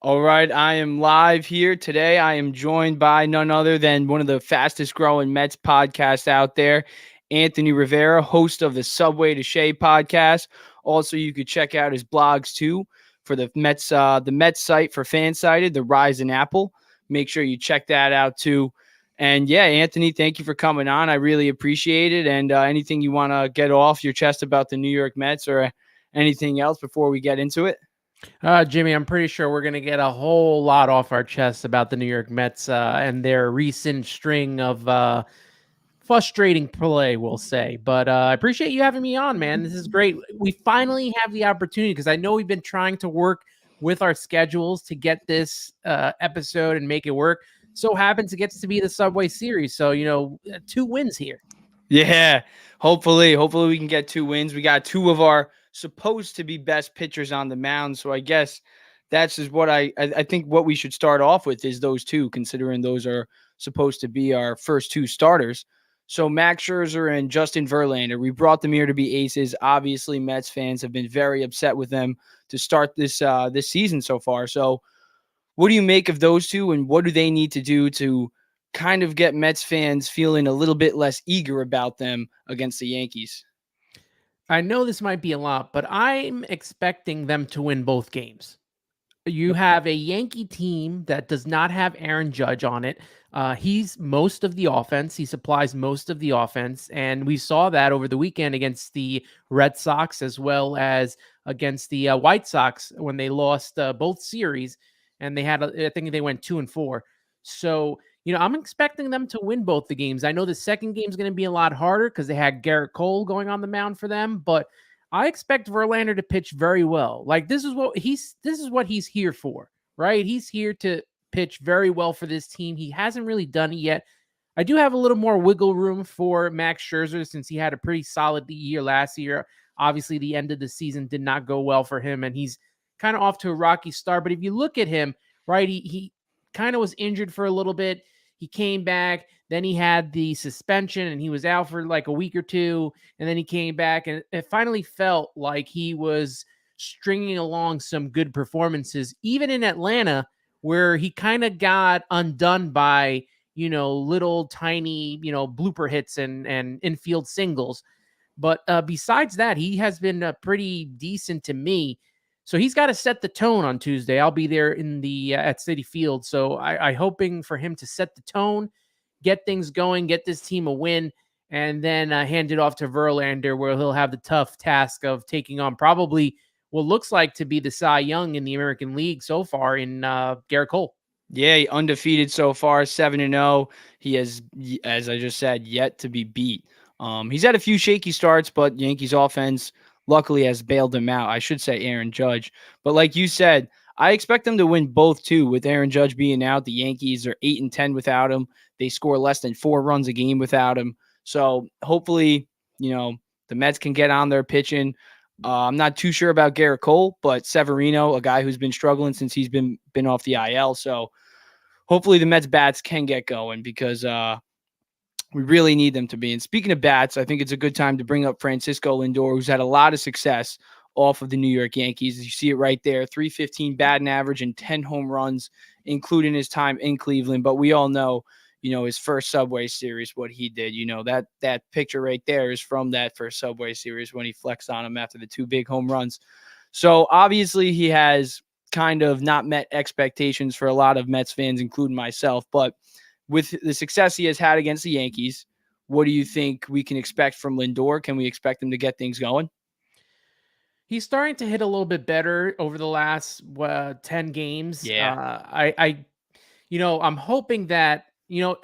All right, I am live here today. I am joined by none other than one of the fastest growing Mets podcasts out there, Anthony Rivera, host of the Subway to Shea podcast. Also, you could check out his blogs too for the Mets site for Fansided, the Rise in Apple. Make sure you check that out too. And yeah, Anthony, thank you for coming on. I really appreciate it. And anything you want to get off your chest about the New York Mets or anything else before we get into it? Jimmy, I'm pretty sure we're going to get a whole lot off our chests about the New York Mets and their recent string of frustrating play, we'll say. But I appreciate you having me on, man. This is great. We finally have the opportunity because I know we've been trying to work with our schedules to get this episode and make it work. So happens it gets to be the Subway Series. So, 2 wins here. Yeah, hopefully we can get 2 wins. We got two of our supposed to be best pitchers on the mound, so I guess that's just what I think what we should start off with is those two, considering those are supposed to be our first two starters. So Max Scherzer and Justin Verlander, we brought them here to be aces. Obviously, Mets fans have been very upset with them to start this season so far. So, what do you make of those two, and what do they need to do to kind of get Mets fans feeling a little bit less eager about them against the Yankees? I know this might be a lot, but I'm expecting them to win both games. You have a Yankee team that does not have Aaron Judge on it. He's most of the offense. He supplies most of the offense. And we saw that over the weekend against the Red Sox as well as against the White Sox when they lost both series. And I think they went 2-4. So, I'm expecting them to win both the games. I know the second game is going to be a lot harder because they had Garrett Cole going on the mound for them. But I expect Verlander to pitch very well. Like this is what he's here for, right? He's here to pitch very well for this team. He hasn't really done it yet. I do have a little more wiggle room for Max Scherzer since he had a pretty solid year last year. Obviously, the end of the season did not go well for him, and he's kind of off to a rocky start. But if you look at him, right, he kind of was injured for a little bit. He came back. Then he had the suspension and he was out for like a week or two. And then he came back and it finally felt like he was stringing along some good performances, even in Atlanta, where he kind of got undone by, little tiny, blooper hits and infield singles. But besides that, he has been pretty decent to me. So he's got to set the tone on Tuesday. I'll be there in the at Citi Field. So I hoping for him to set the tone, get things going, get this team a win, and then hand it off to Verlander, where he'll have the tough task of taking on probably what looks like to be the Cy Young in the American League so far in Garrett Cole. Yeah, undefeated so far, 7-0. He has, as I just said, yet to be beat. He's had a few shaky starts, but Yankees offense luckily has bailed him out. I should say Aaron Judge. But like you said, I expect them to win both too. With Aaron Judge being out, the Yankees are 8-10 without him. They score less than 4 runs a game without him. So hopefully, the Mets can get on their pitching. I'm not too sure about Garrett Cole, but Severino, a guy who's been struggling since he's been off the IL. So hopefully the Mets bats can get going because we really need them to be. And speaking of bats, I think it's a good time to bring up Francisco Lindor, who's had a lot of success off of the New York Yankees. You see it right there, 315 batting average and 10 home runs, including his time in Cleveland. But we all know, his first Subway Series, what he did. That picture right there is from that first Subway Series when he flexed on him after the two big home runs. So obviously he has kind of not met expectations for a lot of Mets fans, including myself. But with the success he has had against the Yankees, what do you think we can expect from Lindor? Can we expect him to get things going? He's starting to hit a little bit better over the last 10 games. Yeah. I'm hoping that,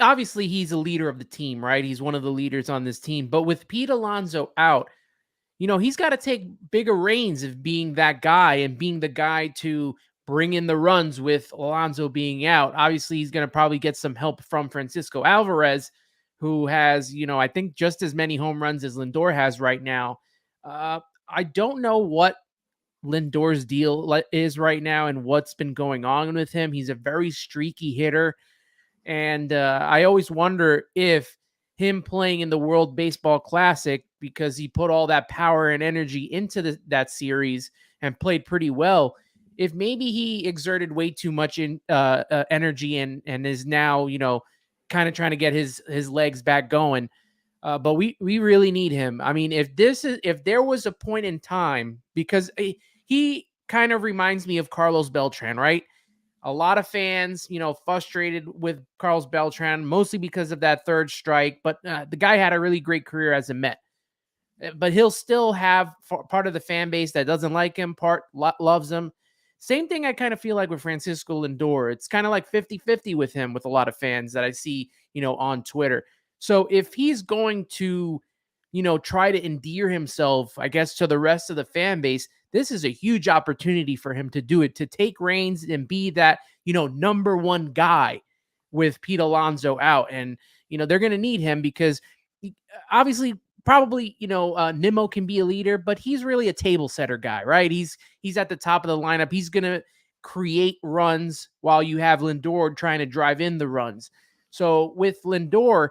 obviously he's a leader of the team, right? He's one of the leaders on this team. But with Pete Alonso out, he's got to take bigger reins of being that guy and being the guy to bring in the runs with Alonso being out. Obviously, he's going to probably get some help from Francisco Alvarez, who has, I think just as many home runs as Lindor has right now. I don't know what Lindor's deal is right now and what's been going on with him. He's a very streaky hitter. And I always wonder if him playing in the World Baseball Classic, because he put all that power and energy into that series and played pretty well, if maybe he exerted way too much in energy and is now, kind of trying to get his legs back going. But we really need him. I mean, if there was a point in time, because he kind of reminds me of Carlos Beltran, right? A lot of fans, frustrated with Carlos Beltran, mostly because of that third strike. But the guy had a really great career as a Met. But he'll still have part of the fan base that doesn't like him, part loves him. Same thing I kind of feel like with Francisco Lindor. It's kind of like 50-50 with him, with a lot of fans that I see, on Twitter. So if he's going to, try to endear himself, I guess, to the rest of the fan base, this is a huge opportunity for him to do it, to take reins and be that, number one guy with Pete Alonso out. And, they're going to need him because obviously probably, Nimmo can be a leader, but he's really a table setter guy, right? He's at the top of the lineup. He's going to create runs while you have Lindor trying to drive in the runs. So with Lindor,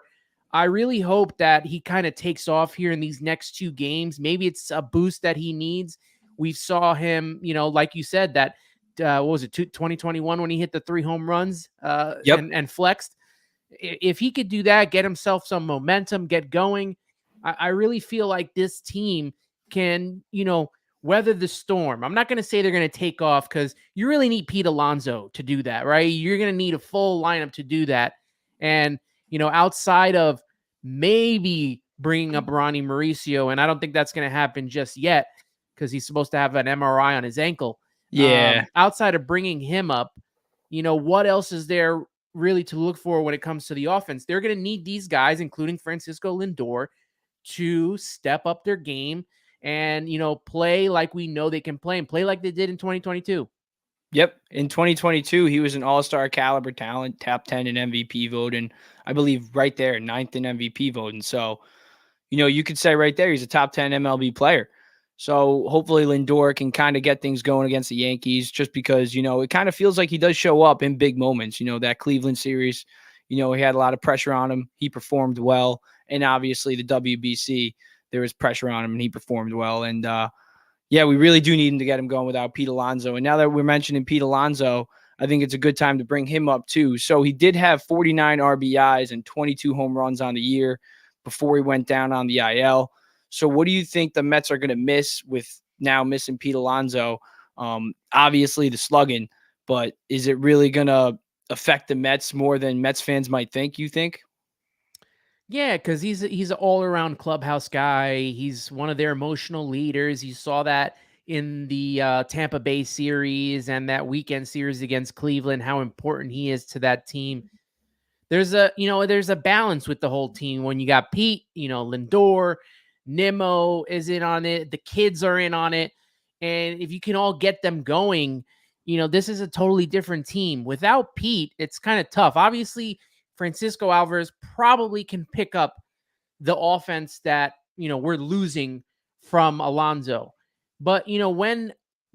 I really hope that he kind of takes off here in these next two games. Maybe it's a boost that he needs. We saw him, like you said, that what was it, 2021 when he hit the 3 home runs Yep. and flexed. If he could do that, get himself some momentum, get going, I really feel like this team can, weather the storm. I'm not going to say they're going to take off because you really need Pete Alonso to do that, right? You're going to need a full lineup to do that. And, outside of maybe bringing up Ronnie Mauricio, and I don't think that's going to happen just yet because he's supposed to have an MRI on his ankle. Yeah. Outside of bringing him up, what else is there really to look for when it comes to the offense? They're going to need these guys, including Francisco Lindor, to step up their game and, play like we know they can play and play like they did in 2022. Yep. In 2022, he was an all-star caliber talent, top 10 in MVP voting. I believe right there, ninth in MVP voting. So, you could say right there, he's a top 10 MLB player. So hopefully Lindor can kind of get things going against the Yankees just because, it kind of feels like he does show up in big moments. That Cleveland series, he had a lot of pressure on him. He performed well. And obviously the WBC, there was pressure on him and he performed well. And, yeah, we really do need him to get him going without Pete Alonso. And now that we're mentioning Pete Alonso, I think it's a good time to bring him up too. So he did have 49 RBIs and 22 home runs on the year before he went down on the IL. So what do you think the Mets are going to miss with now missing Pete Alonso? Obviously the slugging, but is it really going to affect the Mets more than Mets fans might think, you think? Yeah, because he's an all around clubhouse guy. He's one of their emotional leaders. You saw that in the Tampa Bay series and that weekend series against Cleveland, how important he is to that team. There's a balance with the whole team when you got Pete, Lindor, Nimmo is in on it, the kids are in on it, and if you can all get them going, this is a totally different team. Without Pete, it's kind of tough. Obviously, Francisco Alvarez probably can pick up the offense that, we're losing from Alonso. But, when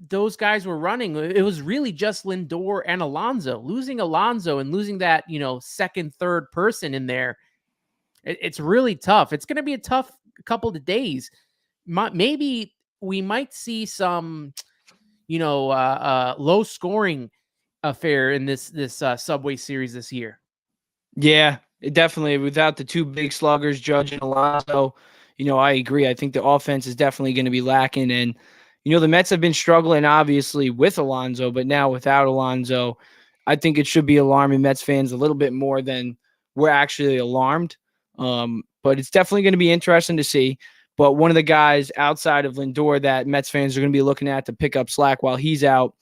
those guys were running, it was really just Lindor and Alonso. Losing Alonso and losing that, second, third person in there, it's really tough. It's going to be a tough couple of days. Maybe we might see some, low scoring affair in this Subway series this year. Yeah, definitely. Without the two big sluggers, Judge and Alonso, I agree. I think the offense is definitely going to be lacking. And, the Mets have been struggling, obviously, with Alonso, but now without Alonso, I think it should be alarming Mets fans a little bit more than we're actually alarmed. But it's definitely going to be interesting to see. But one of the guys outside of Lindor that Mets fans are going to be looking at to pick up slack while he's out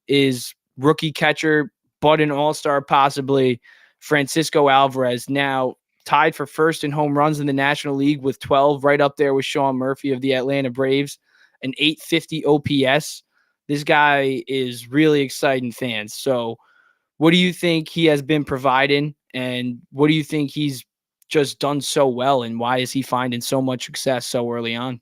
is rookie catcher, but an all-star possibly, Francisco Alvarez, now tied for first in home runs in the National League with 12, right up there with Sean Murphy of the Atlanta Braves, an 850 OPS. This guy is really exciting fans. So what do you think he has been providing, and what do you think he's just done so well, and why is he finding so much success so early on?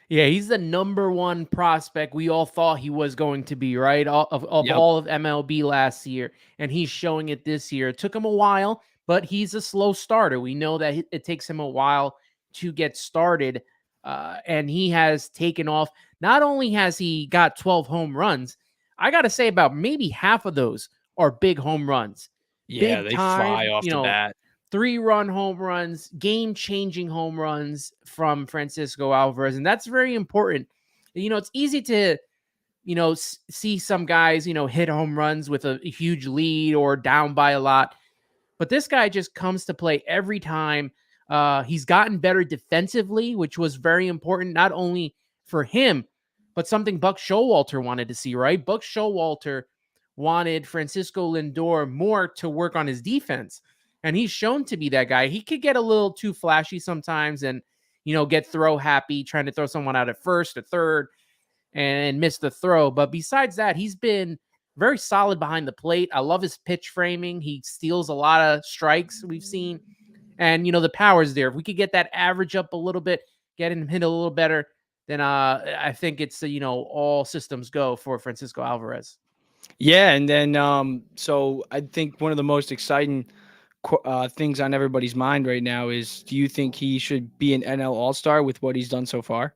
Yeah, he's the number one prospect we all thought he was going to be, right? Of Yep. all of MLB last year, and he's showing it this year. It took him a while, but he's a slow starter. We know that it takes him a while to get started, and he has taken off. Not only has he got 12 home runs, I got to say about maybe half of those are big home runs, Yeah, big they fly time, off the bat. 3-run home runs, game-changing home runs from Francisco Alvarez, and that's very important. It's easy to see some guys hit home runs with a huge lead or down by a lot, but this guy just comes to play every time. He's gotten better defensively, which was very important, not only for him, but something Buck Showalter wanted to see, right? Buck Showalter wanted Francisco Lindor more to work on his defense. And he's shown to be that guy. He could get a little too flashy sometimes and, get throw happy, trying to throw someone out at first or third and miss the throw. But besides that, he's been very solid behind the plate. I love his pitch framing. He steals a lot of strikes we've seen. And, the power's there. If we could get that average up a little bit, get him hit a little better, then I think it's, all systems go for Francisco Alvarez. Yeah, and then so I think one of the most exciting things on everybody's mind right now is, do you think he should be an NL All-Star with what he's done so far?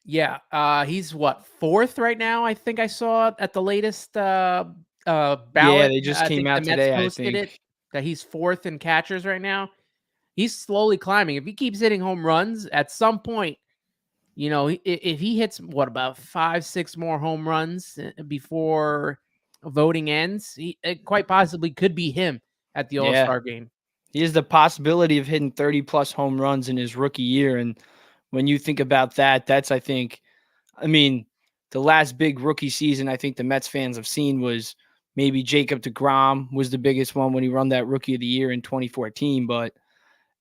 Yeah, he's what, fourth right now? I think I saw at the latest Yeah, ballot. they just I came think the out Mets today, I posted think. it that he's fourth in catchers right now. He's slowly climbing. If he keeps hitting home runs, at some point, if he hits about 5, 6 more home runs before voting ends, it quite possibly could be him at the Yeah. All-Star game. He has the possibility of hitting 30 plus home runs in his rookie year. And when you think about that, that's, I think, I mean, the last big rookie season I think the Mets fans have seen was maybe Jacob deGrom was the biggest one when he won that rookie of the year in 2014. But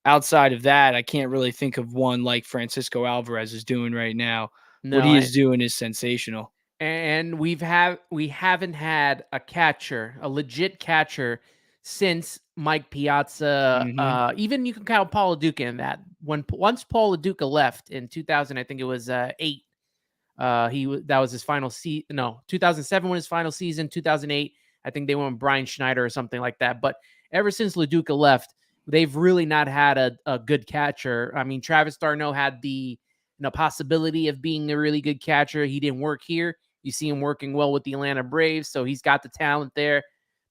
outside of that, I can't really think of one like Francisco Alvarez is doing right now. What No, he is doing is sensational. and we haven't had a catcher, a legit catcher, since Mike Piazza. Hmm. Even you can count Paul Duca in that. Once Paul Duca left in 2000, I think it was 8. That was his final season. No, 2007 was his final season. 2008, I think they went with Brian Schneider or something like that. But ever since LaDuca left, they've really not had a good catcher. I mean, Travis d'Arnaud had the possibility of being a really good catcher. He didn't work here. You see him working well with the Atlanta Braves, so he's got the talent there.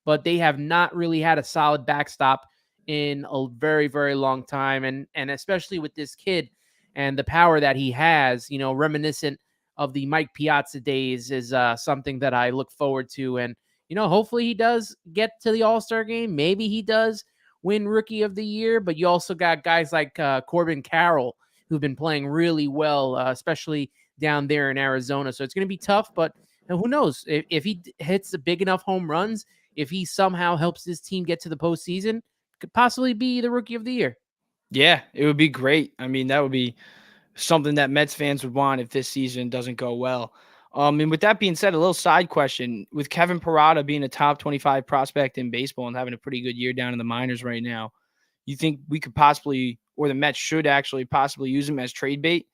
But they have not really had a solid backstop in a very, very long time, and especially with this kid and the power that he has, reminiscent of the Mike Piazza days, is something that I look forward to. And, hopefully he does get to the All-Star game. Maybe he does win Rookie of the Year, but you also got guys like Corbin Carroll who've been playing really well, especially down there in Arizona. So it's going to be tough, but who knows if he hits the big enough home runs, if he somehow helps this team get to the postseason, could possibly be the Rookie of the Year. Yeah, it would be great. I mean, that would be something that Mets fans would want if this season doesn't go well. And with that being said, a little side question: with Kevin Parada being a top 25 prospect in baseball and having a pretty good year down in the minors right now, you think we could possibly, or the Mets should actually possibly use him as trade bait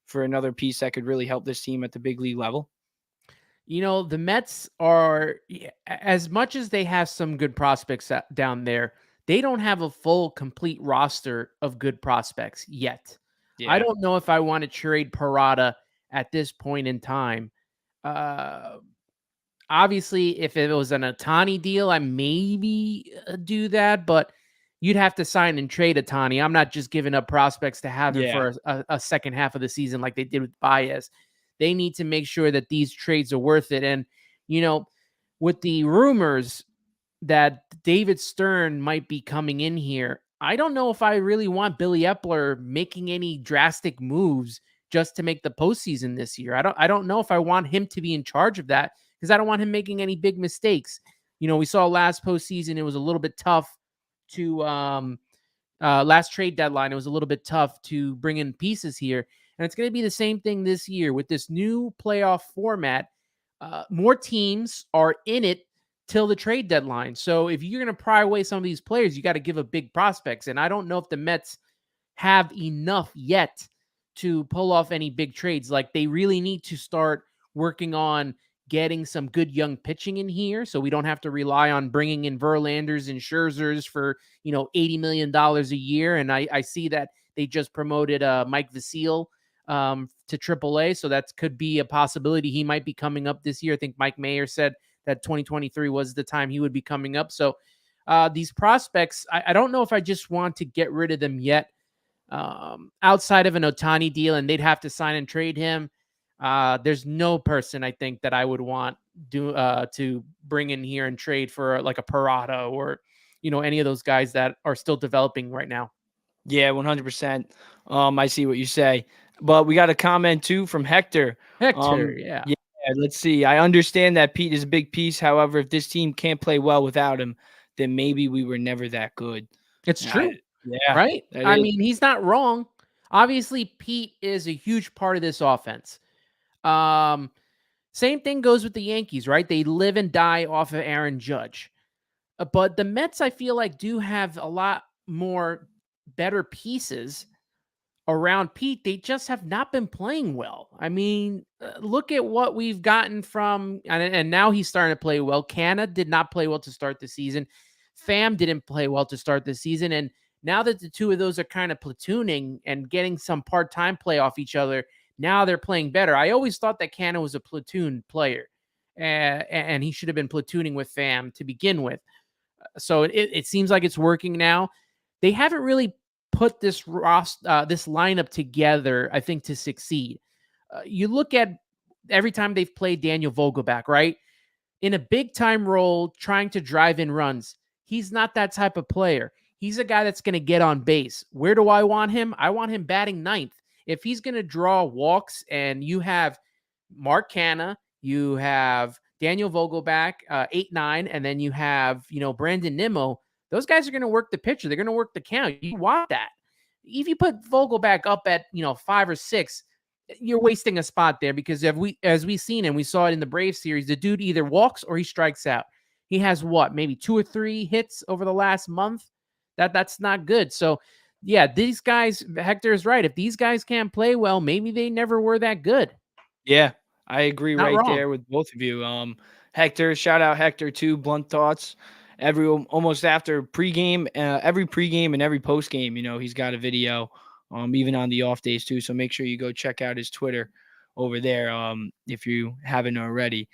for another piece that could really help this team at the big league level? The Mets are, as much as they have some good prospects down there, they don't have a full, complete roster of good prospects yet. I Yeah, don't know if I want to trade Parada at this point in time. Uh, Obviously, if it was an Ohtani deal, I maybe do that, but you'd have to sign and trade Ohtani. I'm not just giving up prospects to have him yeah, for a second half of the season like they did with Baez. They need to make sure that these trades are worth it. And, you know, with the rumors that David Stern might be coming in here, I don't know if I really want Billy Epler making any drastic moves just to make the postseason this year. I don't know if I want him to be in charge of that because I don't want him making any big mistakes. We saw last postseason, it was a little bit tough to last trade deadline. It was a little bit tough to bring in pieces here. And it's going to be the same thing this year with this new playoff format. More teams are in it till the trade deadline. So if you're going to pry away some of these players, you got to give up big prospects. And I don't know if the Mets have enough yet to pull off any big trades. Like they really need to start working on getting some good young pitching in here, so we don't have to rely on bringing in Verlanders and Scherzers for $80 million a year. And I see that they just promoted Mike Vasile to AAA. So that could be a possibility. He might be coming up this year. I think Mike Mayer said that 2023 was the time he would be coming up. So these prospects, I don't know if I just want to get rid of them yet. Outside of an Otani deal, and they'd have to sign and trade him. There's no person I think that I would want to bring in here and trade for like a Parada or any of those guys that are still developing right now. Yeah, 100%. I see what you say, but we got a comment too from Hector. Hector, yeah, Yeah, let's see. I understand that Pete is a big piece. However, if this team can't play well without him, then maybe we were never that good. it's true, Yeah, right? that I is. mean, he's not wrong. Obviously, Pete is a huge part of this offense. Um, Same thing goes with the Yankees, right? They live and die off of Aaron Judge. But the Mets, I feel like, do have a lot more better pieces around Pete. They just have not been playing well. I mean, look at what we've gotten from, and now he's starting to play well. Canna did not play well to start the season. Pham didn't play well to start the season. And now that the two of those are kind of platooning and getting some part-time play off each other, now they're playing better. I always thought that Canna was a platoon player, and he should have been platooning with Pham to begin with. So it seems like it's working now. They haven't really put this this lineup together, I think, to succeed. You look at every time they've played Daniel Vogelback, right? In a big time role, trying to drive in runs. He's not that type of player. He's a guy that's going to get on base. Where do I want him? I want him batting ninth. If he's going to draw walks and you have Mark Canna, you have Daniel Vogelback, 8-9, and then you have, Brandon Nimmo, those guys are going to work the pitcher. They're going to work the count. You want that. If you put Vogelback up at, 5 or 6, you're wasting a spot there because as we've seen and we saw it in the Braves series, the dude either walks or he strikes out. He has maybe 2 or 3 hits over the last month. That's not good. So yeah, these guys, Hector is right. If these guys can't play well, maybe they never were that good. Yeah, I agree Not right wrong. there with both of you. Hector, shout out Hector too. Blunt thoughts. Almost after pregame, every pregame and every postgame, he's got a video. Even on the off days too. So make sure you go check out his Twitter over there. If you haven't already.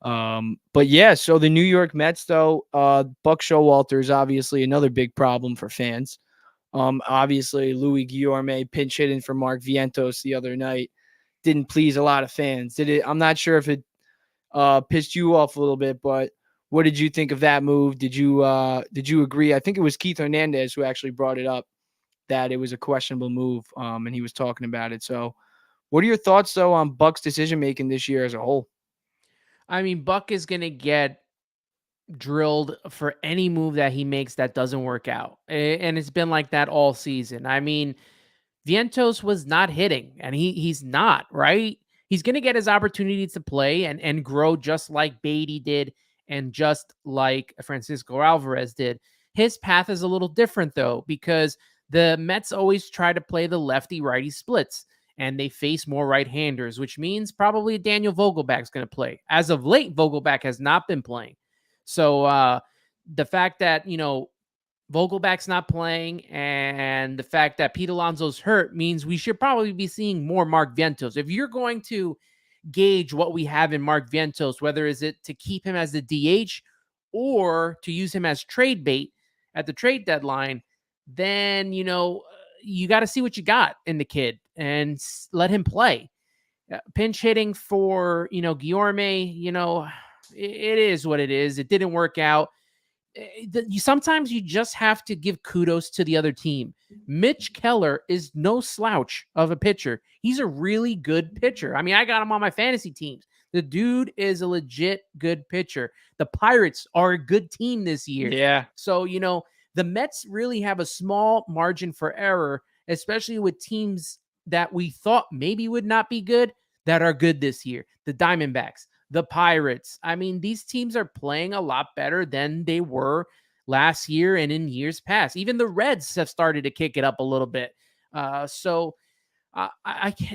But yeah, so the New York Mets though, Buck Showalter is obviously another big problem for fans. Obviously Louis Guillorme pinch hitting for Mark Vientos the other night didn't please a lot of fans. Did it? I'm not sure if it pissed you off a little bit, but what did you think of that move? Did you agree? I think it was Keith Hernandez who actually brought it up that it was a questionable move, and he was talking about it. So, what are your thoughts though on Buck's decision making this year as a whole? I mean, Buck is going to get drilled for any move that he makes that doesn't work out. And it's been like that all season. I mean, Vientos was not hitting, and he's not, right? He's going to get his opportunity to play and grow just like Beatty did and just like Francisco Alvarez did. His path is a little different, though, because the Mets always try to play the lefty-righty splits, and they face more right-handers, which means probably Daniel Vogelback's going to play. As of late, Vogelback has not been playing. So the fact that, Vogelback's not playing and the fact that Pete Alonso's hurt means we should probably be seeing more Mark Vientos. If you're going to gauge what we have in Mark Vientos, whether is it to keep him as the DH or to use him as trade bait at the trade deadline, then, you got to see what you got in the kid and let him play. Pinch hitting for, Guillorme, it is what it is. It didn't work out. Sometimes you just have to give kudos to the other team. Mitch Keller is no slouch of a pitcher. He's a really good pitcher. I mean, I got him on my fantasy teams. The dude is a legit good pitcher. The Pirates are a good team this year. Yeah, So, the Mets really have a small margin for error, especially with teams that we thought maybe would not be good that are good this year. The Diamondbacks, the Pirates. I mean, these teams are playing a lot better than they were last year and in years past. Even the Reds have started to kick it up a little bit. I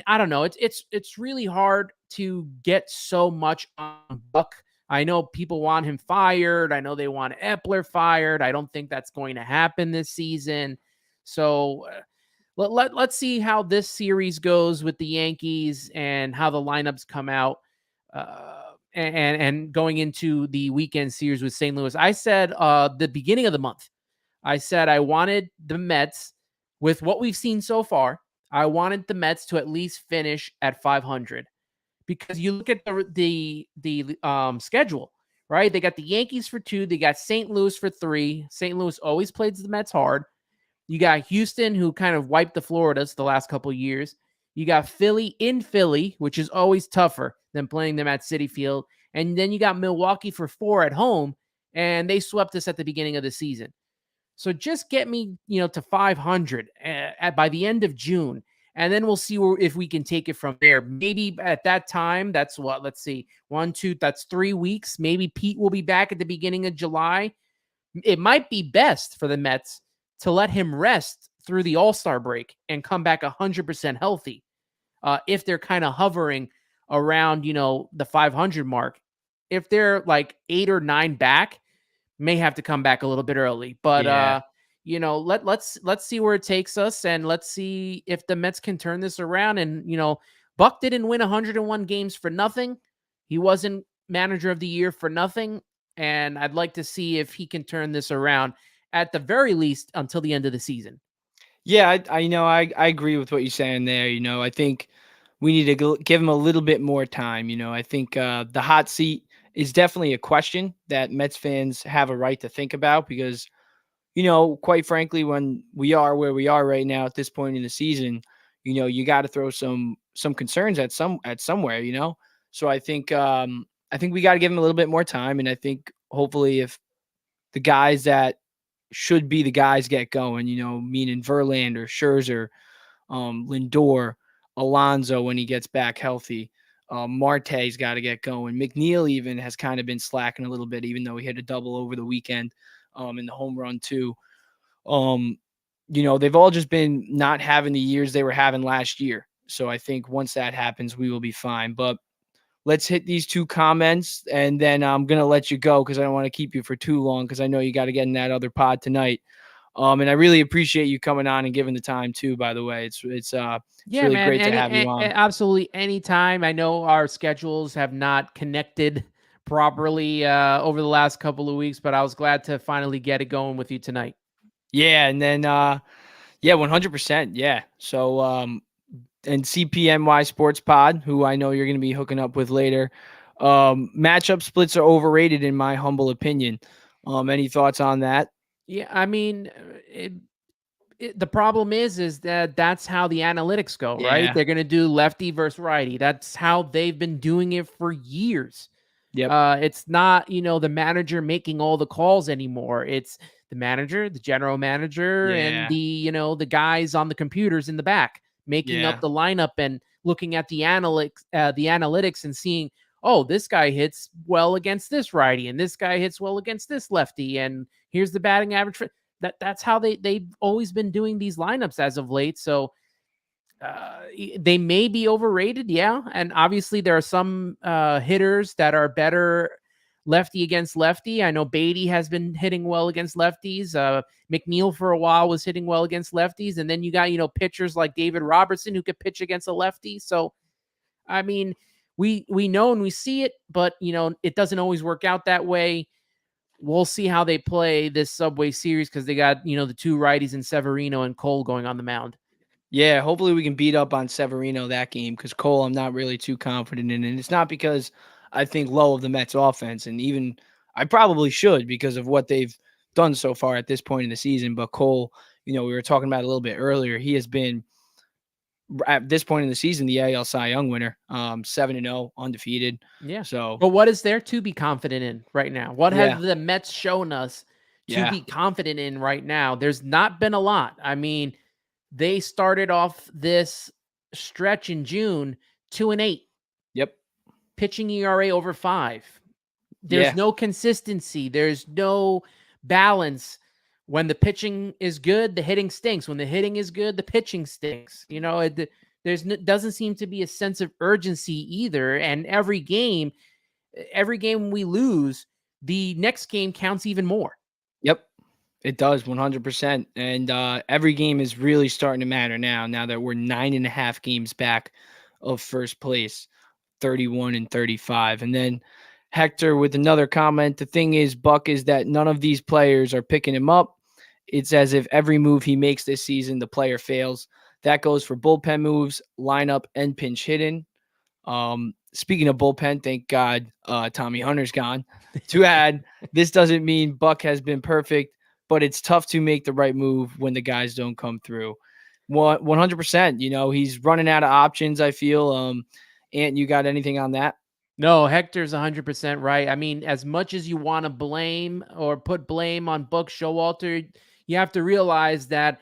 don't know. It's really hard to get so much on Buck. I know people want him fired. I know they want Epler fired. I don't think that's going to happen this season. So Let's see how this series goes with the Yankees and how the lineups come out. And going into the weekend series with St. Louis, I said the beginning of the month, I said I wanted the Mets, with what we've seen so far, I wanted the Mets to at least finish at 500, because you look at the schedule, right? They got the Yankees for 2, they got St. Louis for 3. St. Louis always plays the Mets hard. You got Houston, who kind of wiped the Floridas the last couple of years. You got Philly in Philly, which is always tougher than playing them at Citi Field. And then you got Milwaukee for 4 at home, and they swept us at the beginning of the season. So just get me, to 500 by the end of June, and then we'll see if we can take it from there. Maybe at that time, that's what, let's see, 1, 2, that's 3 weeks. Maybe Pete will be back at the beginning of July. It might be best for the Mets to let him rest through the All-Star break and come back 100% healthy. If they're kind of hovering around, the 500 mark. If they're like 8 or 9 back, may have to come back a little bit early. But Yeah. let's see where it takes us, and let's see if the Mets can turn this around. And Buck didn't win 101 games for nothing. He wasn't manager of the year for nothing, and I'd like to see if he can turn this around at the very least until the end of the season. Yeah, I agree with what you're saying there. I think we need to give him a little bit more time. I think the hot seat is definitely a question that Mets fans have a right to think about because, quite frankly, when we are where we are right now at this point in the season, you got to throw some concerns at somewhere. So I think we got to give him a little bit more time, and I think hopefully if the guys that should be the guys get going, meaning Verlander, Scherzer, Lindor, Alonso when he gets back healthy. Marte's got to get going. McNeil even has kind of been slacking a little bit, even though he hit a double over the weekend in the home run too. Um, they've all just been not having the years they were having last year. So I think once that happens, we will be fine. But let's hit these 2 comments, and then I'm gonna let you go because I don't want to keep you for too long because I know you got to get in that other pod tonight. And I really appreciate you coming on and giving the time too. By the way, it's Yeah, really man. great to have you on. Absolutely anytime. I know our schedules have not connected properly over the last couple of weeks, but I was glad to finally get it going with you tonight. Yeah, and then yeah, 100%. Yeah. So and CPNY Sports Pod, who I know you're going to be hooking up with later. Matchup splits are overrated in my humble opinion. Any thoughts on that? Yeah, I mean, the problem is that that's how the analytics go, right? Yeah. They're going to do lefty versus righty. That's how they've been doing it for years. Yep. It's not, the manager making all the calls anymore. It's the manager, the general manager, and Yeah. the guys on the computers in the back making up Yeah. the lineup and looking at the analytics and seeing, oh, this guy hits well against this righty, and this guy hits well against this lefty, and here's the batting average for that's how they've always been doing these lineups as of late. So they may be overrated, yeah. And obviously, there are some hitters that are better lefty against lefty. I know Beatty has been hitting well against lefties. McNeil for a while was hitting well against lefties, and then you got pitchers like David Robertson who could pitch against a lefty. So, I mean, we know and we see it, but it doesn't always work out that way. We'll see how they play this Subway Series because they got the 2 righties in Severino and Cole going on the mound. Yeah, hopefully we can beat up on Severino that game because Cole, I'm not really too confident in. And it's not because I think low of the Mets offense. And even I probably should because of what they've done so far at this point in the season. But Cole, we were talking about a little bit earlier. He has been at this point in the season the AL Cy Young winner, 7-0, undefeated. Yeah. So But what is there to be confident in right now? What yeah, have the Mets shown us to yeah, be confident in right now? There's not been a lot. I mean, they started off this stretch in June 2-8, yep, pitching ERA over 5. There's yeah, no consistency. There's no balance. When the pitching is good, the hitting stinks. When the hitting is good, the pitching stinks. Doesn't seem to be a sense of urgency either. And every game we lose, the next game counts even more. yep. It does 100%. And every game is really starting to matter now that we're 9.5 games back of first place, 31 and 35. And then Hector with another comment. The thing is, Buck, is that none of these players are picking him up. It's as if every move he makes this season, the player fails. That goes for bullpen moves, lineup, and pinch hitting. Speaking of bullpen, thank God Tommy Hunter's gone. To add, this doesn't mean Buck has been perfect, but it's tough to make the right move when the guys don't come through. 100%. He's running out of options, I feel. Ant, you got anything on that? No, Hector's 100% right. I mean, as much as you want to blame or put blame on Buck Showalter, you have to realize that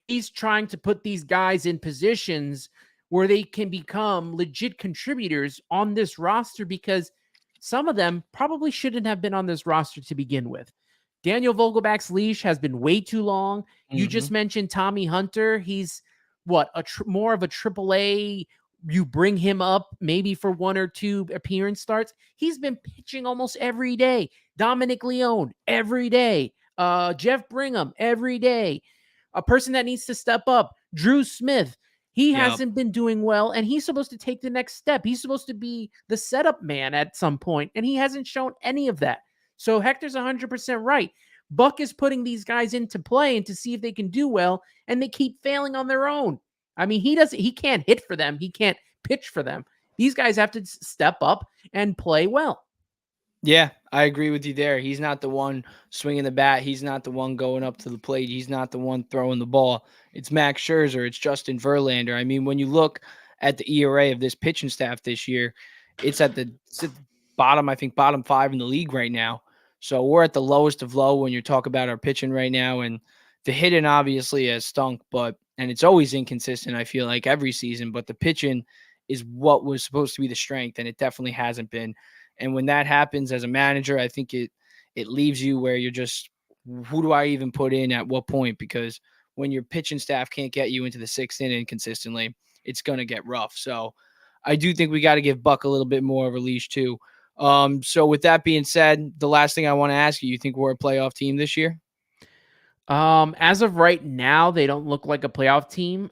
he's trying to put these guys in positions where they can become legit contributors on this roster, because some of them probably shouldn't have been on this roster to begin with. Daniel Vogelback's leash has been way too long. You Mm-hmm. just mentioned Tommy Hunter. He's what, more of a triple A. You bring him up maybe for one or two appearance starts. He's been pitching almost every day. Dominic Leone every day. Jeff Brigham every day. A person that needs to step up, Drew Smith. He Yep. hasn't been doing well, and he's supposed to take the next step. He's supposed to be the setup man at some point, and he hasn't shown any of that. So Hector's 100% right. Buck is putting these guys into play and to see if they can do well, and they keep failing on their own. I mean, he can't hit for them. He can't pitch for them. These guys have to step up and play well. Yeah, I agree with you there. He's not the one swinging the bat. He's not the one going up to the plate. He's not the one throwing the ball. It's Max Scherzer. It's Justin Verlander. I mean, when you look at the ERA of this pitching staff this year, it's at the bottom, I think, bottom five in the league right now. So we're at the lowest of low when you talk about our pitching right now. And the hitting obviously has stunk, and it's always inconsistent, I feel like, every season. But the pitching is what was supposed to be the strength, and it definitely hasn't been. And when that happens as a manager, I think it leaves you where you're just, who do I even put in at what point? Because when your pitching staff can't get you into the sixth inning consistently, it's gonna get rough. So I do think we got to give Buck a little bit more of a leash too. So with that being said, the last thing I want to ask you, you think we're a playoff team this year? As of right now, they don't look like a playoff team.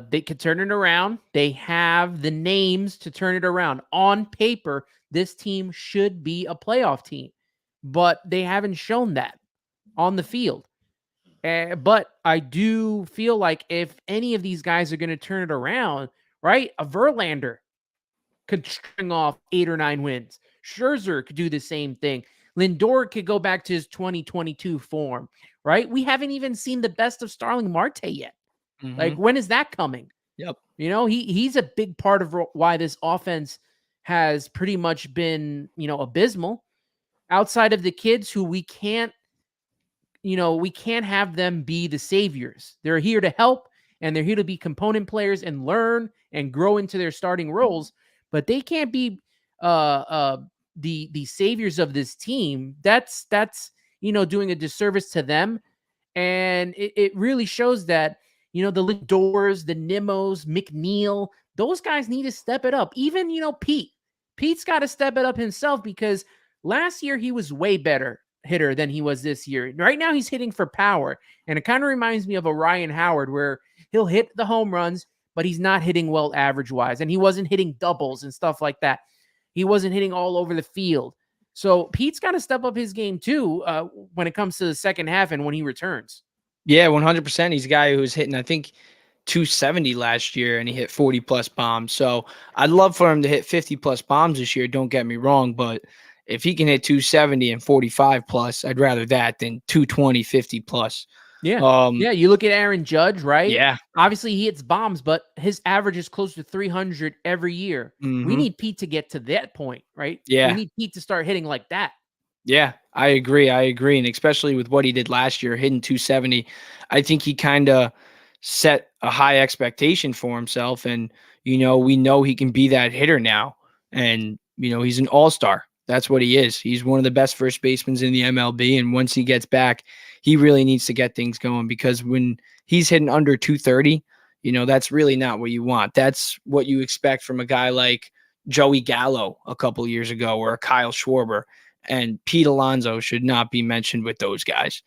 They could turn it around. They have the names to turn it around. On paper, this team should be a playoff team, but they haven't shown that on the field. But I do feel like if any of these guys are going to turn it around, right? A Verlander could string off 8 or 9 wins. Scherzer could do the same thing. Lindor could go back to his 2022 form, right? We haven't even seen the best of Starling Marte yet. Like, Mm-hmm. when is that coming? Yep. He's a big part of why this offense has pretty much been, abysmal. Outside of the kids who we can't have them be the saviors. They're here to help, and they're here to be component players and learn and grow into their starting roles, but they can't be the saviors of this team. That's doing a disservice to them, and it really shows that the Lindors, the Nimos, McNeil, those guys need to step it up. Even Pete. Pete's got to step it up himself, because last year he was way better hitter than he was this year. Right now he's hitting for power, and it kind of reminds me of a Ryan Howard, where he'll hit the home runs, but he's not hitting well average wise, and he wasn't hitting doubles and stuff like that. He wasn't hitting all over the field. So Pete's got to step up his game too when it comes to the second half and when he returns. Yeah, 100%. He's a guy who was hitting, I think, 270 last year, and he hit 40 plus bombs. So I'd love for him to hit 50 plus bombs this year. Don't get me wrong, but if he can hit 270 and 45 plus, I'd rather that than 220, 50 plus. Yeah. Um, Yeah. You look at Aaron Judge, right? yeah. Obviously, he hits bombs, but his average is close to 300 every year. We Hmm. need Pete to get to that point, right? We Yeah. need Pete to start hitting like that. Yeah, I agree. I agree. And especially with what he did last year, hitting 270, I think he kind of set a high expectation for himself. And, we know he can be that hitter now. And, he's an all star. That's what he is. He's one of the best first basemen in the MLB. And once he gets back, he really needs to get things going, because when he's hitting under 230, that's really not what you want. That's what you expect from a guy like Joey Gallo a couple years ago, or a Kyle Schwarber. and Pete Alonso should not be mentioned with those guys.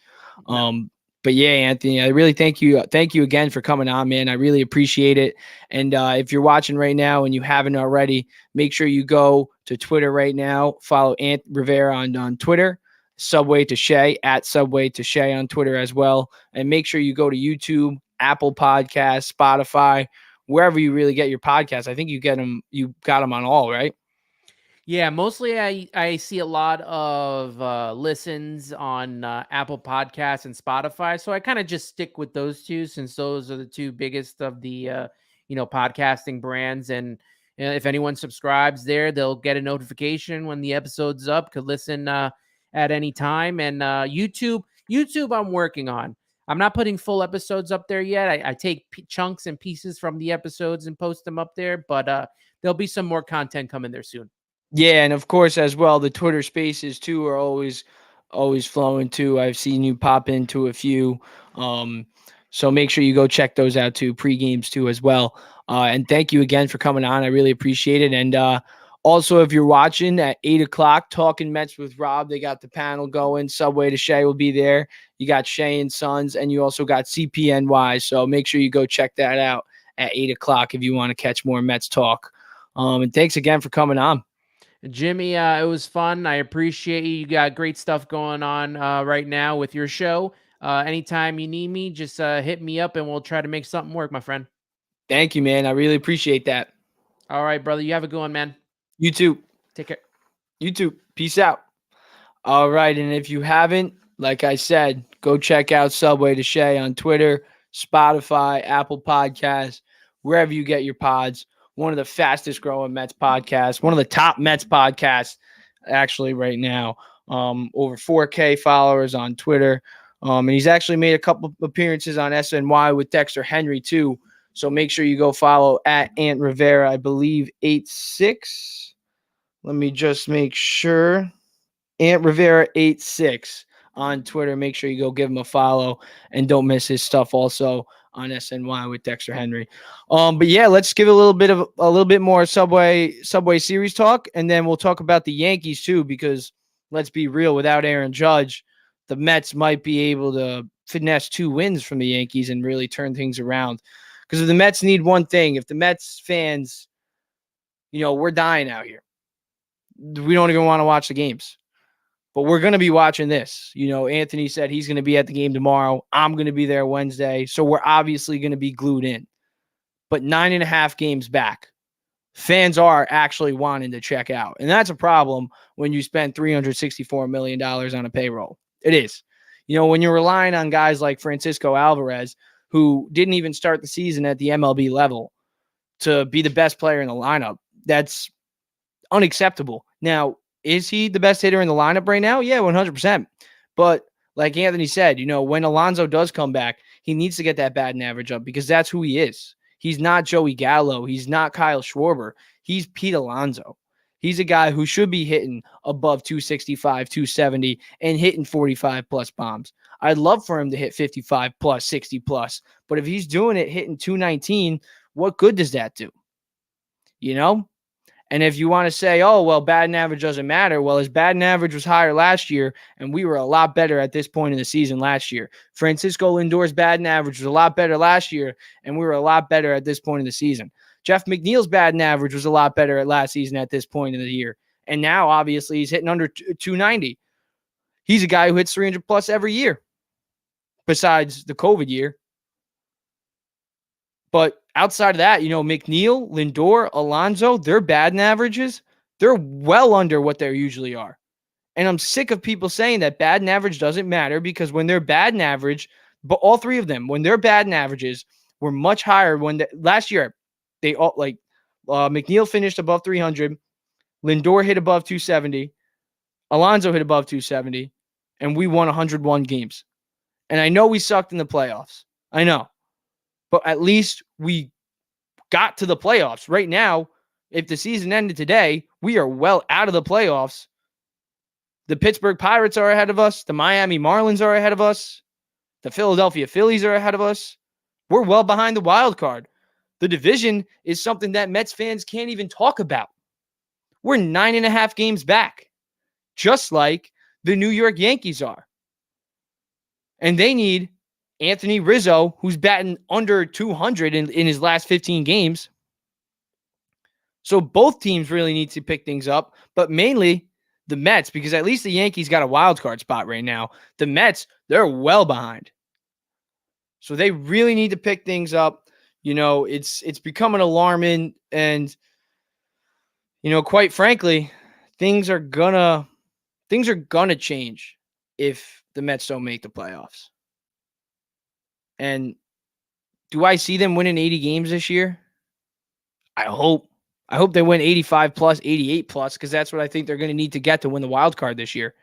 No. But yeah, Anthony, I really thank you. Thank you again for coming on, man. I really appreciate it. And if you're watching right now and you haven't already, make sure you go to Twitter right now. Follow Ant Rivera on Twitter, Subway to Shay at Subway to Shay on Twitter as well. And make sure you go to YouTube, Apple Podcasts, Spotify, wherever you really get your podcasts. I think you get them. You got them on all, right? Yeah, mostly I see a lot of listens on Apple Podcasts and Spotify, so I kind of just stick with those two since those are the two biggest of the podcasting brands. And if anyone subscribes there, they'll get a notification when the episode's up. Could listen at any time. And YouTube, I'm working on. I'm not putting full episodes up there yet. I take chunks and pieces from the episodes and post them up there, but there'll be some more content coming there soon. Yeah, and of course as well, the Twitter Spaces too are always flowing too. I've seen you pop into a few, um, so make sure you go check those out too, pre-games too as well. And thank you again for coming on. I really appreciate it. And also, if you're watching at 8 o'clock, Talking Mets with Rob, they got the panel going. Subway to Shay will be there. You got Shay and Sons, and you also got CPNY. So make sure you go check that out at 8 o'clock if you want to catch more Mets talk. And thanks again for coming on. Jimmy, it was fun. I appreciate you. You got great stuff going on right now with your show. Anytime you need me, just hit me up and we'll try to make something work, my friend. Thank you, man. I really appreciate that. All right, brother. You have a good one, man. You too. Take care. You too. Peace out. All right. And if you haven't, like I said, go check out Subway to Shay on Twitter, Spotify, Apple Podcasts, wherever you get your pods. One of the fastest growing Mets podcasts, one of the top Mets podcasts, actually, right now. Over 4K followers on Twitter. And he's actually made a couple appearances on SNY with Dexter Henry, too. So make sure you go follow at Ant Rivera, I believe, 86. Let me just make sure. Ant Rivera 86 on Twitter. Make sure you go give him a follow and don't miss his stuff also on SNY with Dexter Henry. But yeah, let's give a little bit more Subway series talk, and then we'll talk about the Yankees too, because let's be real, without Aaron Judge, the Mets might be able to finesse 2 wins from the Yankees and really turn things around. Because if the Mets need one thing, if the Mets fans, we're dying out here. We don't even want to watch the games. But we're going to be watching this. Anthony said he's going to be at the game tomorrow. I'm going to be there Wednesday. So we're obviously going to be glued in. But 9.5 games back, fans are actually wanting to check out. And that's a problem when you spend $364 million on a payroll. It is. When you're relying on guys like Francisco Alvarez, who didn't even start the season at the MLB level, to be the best player in the lineup, that's unacceptable. Now, is he the best hitter in the lineup right now? Yeah, 100%. But like Anthony said, when Alonso does come back, he needs to get that batting average up because that's who he is. He's not Joey Gallo. He's not Kyle Schwarber. He's Pete Alonso. He's a guy who should be hitting above 265, 270, and hitting 45-plus bombs. I'd love for him to hit 55-plus, 60-plus. But if he's doing it hitting 219, what good does that do? And if you want to say, oh, well, batting average doesn't matter. Well, his batting average was higher last year, and we were a lot better at this point in the season last year. Francisco Lindor's batting average was a lot better last year, and we were a lot better at this point in the season. Jeff McNeil's batting average was a lot better at last season at this point in the year. And now, obviously, he's hitting under 290. He's a guy who hits 300-plus every year, besides the COVID year. But outside of that, McNeil, Lindor, Alonso, their batting averages, they're well under what they usually are. And I'm sick of people saying that batting average doesn't matter, because when their batting average, but all 3 of them, when their batting averages were much higher last year, they all McNeil finished above 300, Lindor hit above 270, Alonso hit above 270, and we won 101 games. And I know we sucked in the playoffs. I know. But at least we got to the playoffs. Right now, if the season ended today, we are well out of the playoffs. The Pittsburgh Pirates are ahead of us. The Miami Marlins are ahead of us. The Philadelphia Phillies are ahead of us. We're well behind the wild card. The division is something that Mets fans can't even talk about. We're 9.5 games back. just like the New York Yankees are. And they need Anthony Rizzo, who's batting under 200 in his last 15 games. So both teams really need to pick things up, but mainly the Mets, because at least the Yankees got a wild card spot right now. The Mets, they're well behind. So they really need to pick things up. It's becoming alarming, and quite frankly, things are gonna change if the Mets don't make the playoffs. And do I see them winning 80 games this year? I hope they win 85 plus, 88 plus, because that's what I think they're going to need to get to win the wild card this year.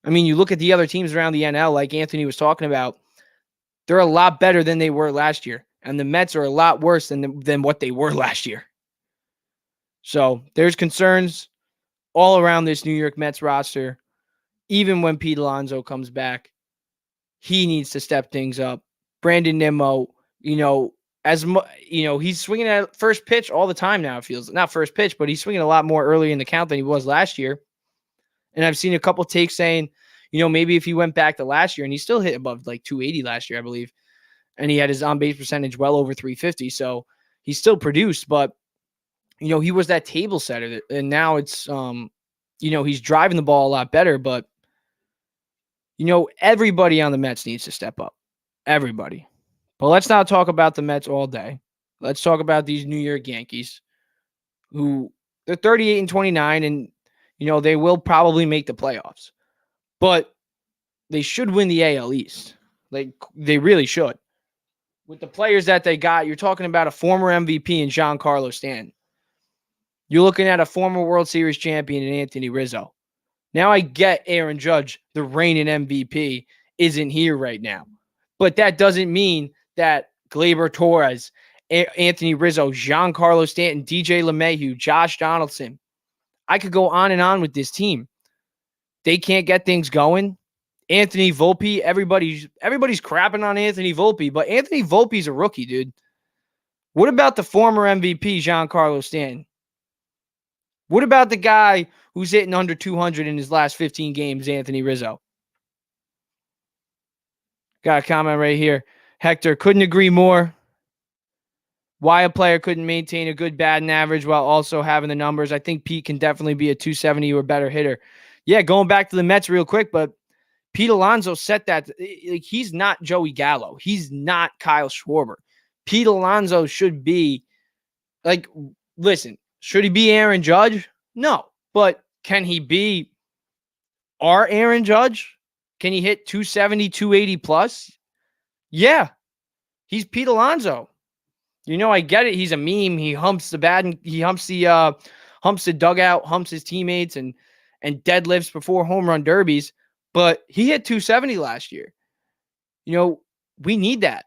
I mean, you look at the other teams around the NL, like Anthony was talking about, they're a lot better than they were last year. And the Mets are a lot worse than what they were last year. So there's concerns all around this New York Mets roster. Even when Pete Alonso comes back, he needs to step things up. Brandon Nimmo, he's swinging at first pitch all the time now. It feels not first pitch, but he's swinging a lot more early in the count than he was last year. And I've seen a couple takes saying, maybe if he went back to last year, and he still hit above like 280 last year, I believe, and he had his on-base percentage well over 350. So he still produced, but he was that table setter, and now it's he's driving the ball a lot better. But everybody on the Mets needs to step up. Everybody. But let's not talk about the Mets all day. Let's talk about these New York Yankees, who they're 38-29, and they will probably make the playoffs. But they should win the AL East. Like, they really should. With the players that they got, you're talking about a former MVP in Giancarlo Stanton. You're looking at a former World Series champion in Anthony Rizzo. Now I get Aaron Judge, the reigning MVP, isn't here right now. But that doesn't mean that Gleyber Torres, Anthony Rizzo, Giancarlo Stanton, DJ LeMahieu, Josh Donaldson, I could go on and on with this team. They can't get things going. Anthony Volpe, everybody's crapping on Anthony Volpe, but Anthony Volpe's a rookie, dude. What about the former MVP, Giancarlo Stanton? What about the guy who's hitting under 200 in his last 15 games, Anthony Rizzo? Got a comment right here. Hector, couldn't agree more. Why a player couldn't maintain a good batting average while also having the numbers. I think Pete can definitely be a 270 or better hitter. Yeah, going back to the Mets real quick, but Pete Alonso set that. Like, he's not Joey Gallo. He's not Kyle Schwarber. Pete Alonso should be, like, listen, should he be Aaron Judge? No. But can he be our Aaron Judge? Can he hit 270, 280 plus? Yeah. He's Pete Alonso. I get it. He's a meme. He humps the bat, and he humps the dugout, humps his teammates, and deadlifts before home run derbies. But he hit 270 last year. We need that.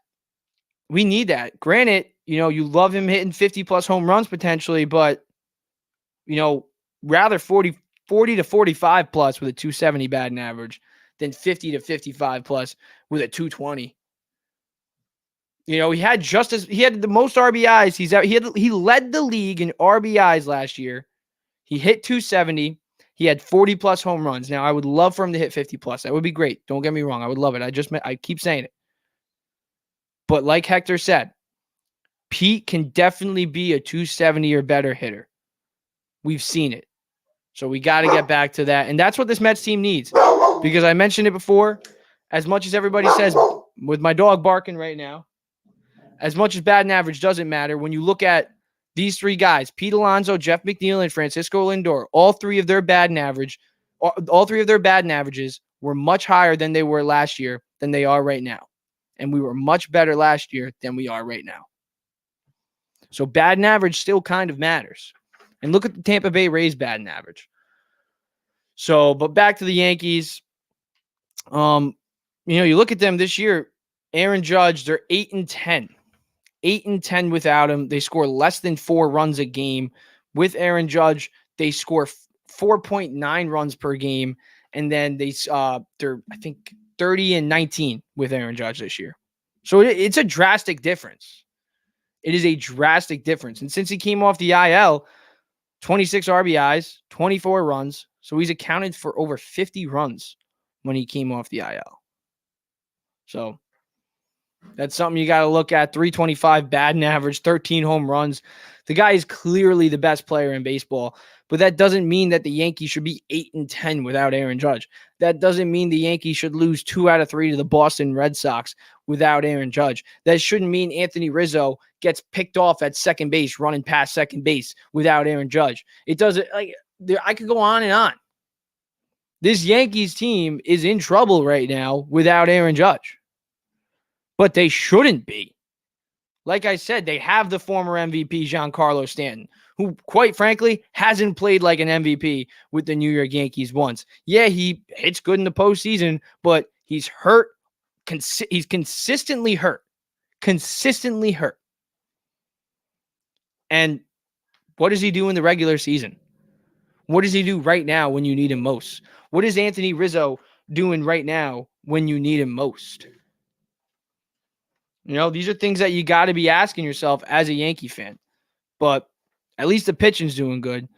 We need that. Granted, you love him hitting 50 plus home runs potentially, but rather 40 to 45 plus with a 270 batting average than 50 to 55 plus with a 220. He had the most RBIs. He led the league in RBIs last year. He hit 270. He had 40 plus home runs. Now, I would love for him to hit 50 plus. That would be great. Don't get me wrong. I would love it. I keep saying it. But like Hector said, Pete can definitely be a 270 or better hitter. We've seen it. So we got to get back to that. And that's what this Mets team needs. Because I mentioned it before, as much as everybody says, with my dog barking right now, as much as batting average doesn't matter, when you look at these three guys, Pete Alonso, Jeff McNeil, and Francisco Lindor, all three of their batting averages were much higher than they were last year than they are right now. And we were much better last year than we are right now. So batting average still kind of matters. And look at the Tampa Bay Rays batting average. So, but back to the Yankees. You look at them this year, Aaron Judge, they're 8-10. 8-10 without him. They score less than 4 runs a game. With Aaron Judge, they score 4.9 runs per game. And then they're, I think, 30-19 with Aaron Judge this year. So it's a drastic difference. It is a drastic difference. And since he came off the IL, 26 RBIs, 24 runs, So he's accounted for over 50 runs when he came off the IL. So that's something you got to look at. 325 batting average, 13 home runs. The guy is clearly the best player in baseball, but that doesn't mean that the Yankees should be 8-10 without Aaron Judge. That doesn't mean the Yankees should lose 2 out of 3 to the Boston Red Sox without Aaron Judge. That shouldn't mean Anthony Rizzo gets picked off at second base, running past second base without Aaron Judge. It doesn't, like, I could go on and on. This Yankees team is in trouble right now without Aaron Judge. But they shouldn't be. Like I said, they have the former MVP, Giancarlo Stanton, who, quite frankly, hasn't played like an MVP with the New York Yankees once. Yeah, he hits good in the postseason, but he's hurt. He's consistently hurt. Consistently hurt. And what does he do in the regular season? What does he do right now when you need him most? What is Anthony Rizzo doing right now when you need him most? You know, these are things that you got to be asking yourself as a Yankee fan. But at least the pitching's doing good.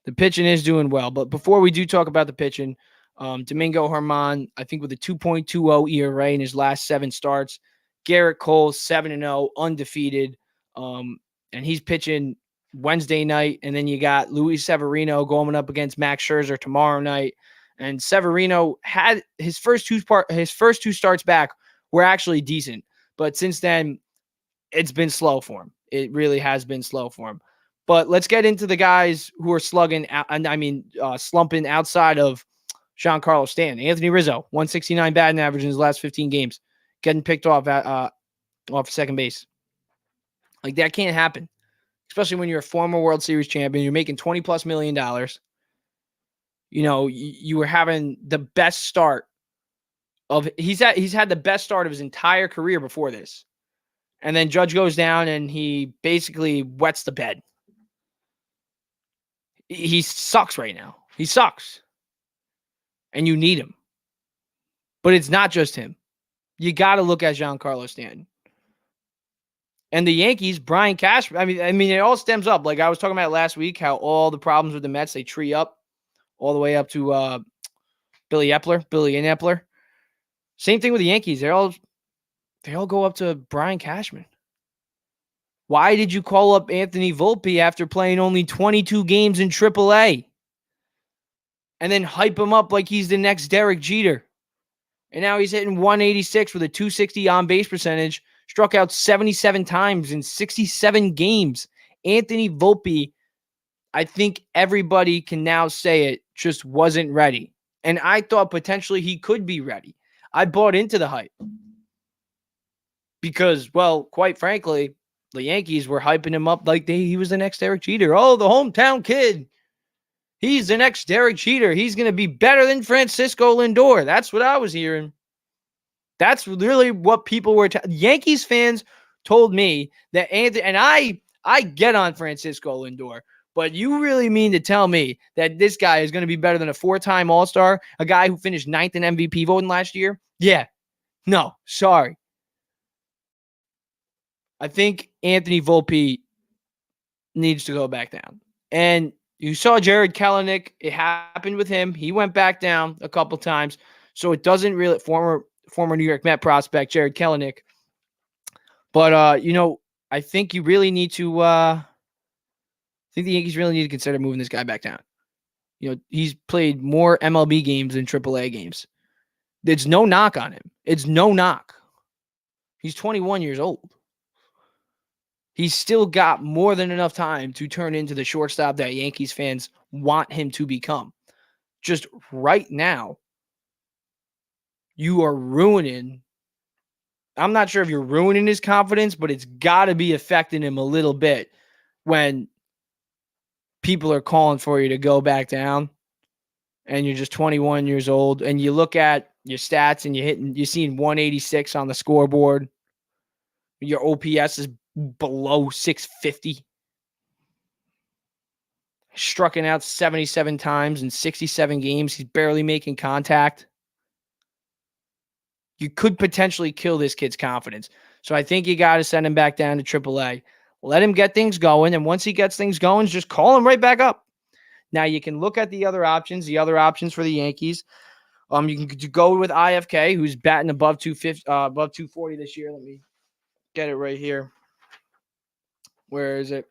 The pitching is doing well. But before we do talk about the pitching, Domingo Germán, I think with a 2.20 ERA in his last 7 starts. Garrett Cole, 7-0, undefeated. And he's pitching Wednesday night. And then you got Luis Severino going up against Max Scherzer tomorrow night. And Severino had his first two starts back were actually decent. But since then, it's been slow for him. It really has been slow for him. But let's get into the guys who are slumping outside of Giancarlo Stanton. Anthony Rizzo, 169 batting average in his last 15 games, getting picked off second base. Like, that can't happen, especially when you're a former World Series champion. You're making $20+ million. You know, you were having the best start of he's had the best start of his entire career before this. And then Judge goes down and he basically wets the bed. He sucks right now. He sucks. And you need him. But it's not just him. You got to look at Giancarlo Stanton. And the Yankees, Brian Cashman, I mean, it all stems up. Like I was talking about last week, how all the problems with the Mets, they tree up all the way up to Billy Epler. Same thing with the Yankees. They all go up to Brian Cashman. Why did you call up Anthony Volpe after playing only 22 games in AAA? And then hype him up like he's the next Derek Jeter. And now he's hitting 186 with a 260 on-base percentage, struck out 77 times in 67 games. Anthony Volpe, I think everybody can now say it, just wasn't ready. And I thought potentially he could be ready. I bought into the hype. Because, well, quite frankly, the Yankees were hyping him up like he was the next Derek Jeter. Oh, the hometown kid. He's the next Derek Jeter. He's going to be better than Francisco Lindor. That's what I was hearing. That's really what people were Yankees fans told me that Anthony, and I get on Francisco Lindor, but you really mean to tell me that this guy is going to be better than a 4-time All-Star, a guy who finished 9th in MVP voting last year? Yeah. No, sorry. I think Anthony Volpe needs to go back down. And you saw Jared Kelenic. It happened with him. He went back down a couple times. So it doesn't really, former New York Met prospect, Jared Kelenic. But, I think you really need to, I think the Yankees really need to consider moving this guy back down. You know, he's played more MLB games than AAA games. There's no knock on him. It's no knock. He's 21 years old. He's still got more than enough time to turn into the shortstop that Yankees fans want him to become. Just right now, you are ruining. I'm not sure if you're ruining his confidence, but it's got to be affecting him a little bit when people are calling for you to go back down and you're just 21 years old and you look at your stats and you're seeing 186 on the scoreboard. Your OPS is below 650. Struck out 77 times in 67 games. He's barely making contact. You could potentially kill this kid's confidence. So I think you got to send him back down to AAA. Let him get things going. And once he gets things going, just call him right back up. Now you can look at the other options. The other options for the Yankees. You can go with IFK, who's batting above 250, above 240 this year. Let me get it right here. Where is it?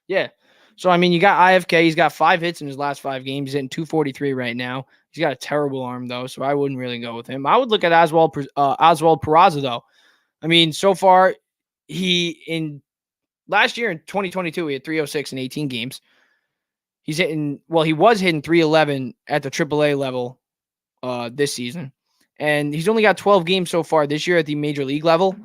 Yeah. So I mean, you got IFK. He's got 5 hits in his last 5 games. He's hitting 243 right now. He's got a terrible arm though, so I wouldn't really go with him. I would look at Oswald Peraza though. I mean, so far he in last year in 2022 he had 306 in 18 games. He's hitting he was hitting 311 at the AAA level this season. And he's only got 12 games so far this year at the major league level.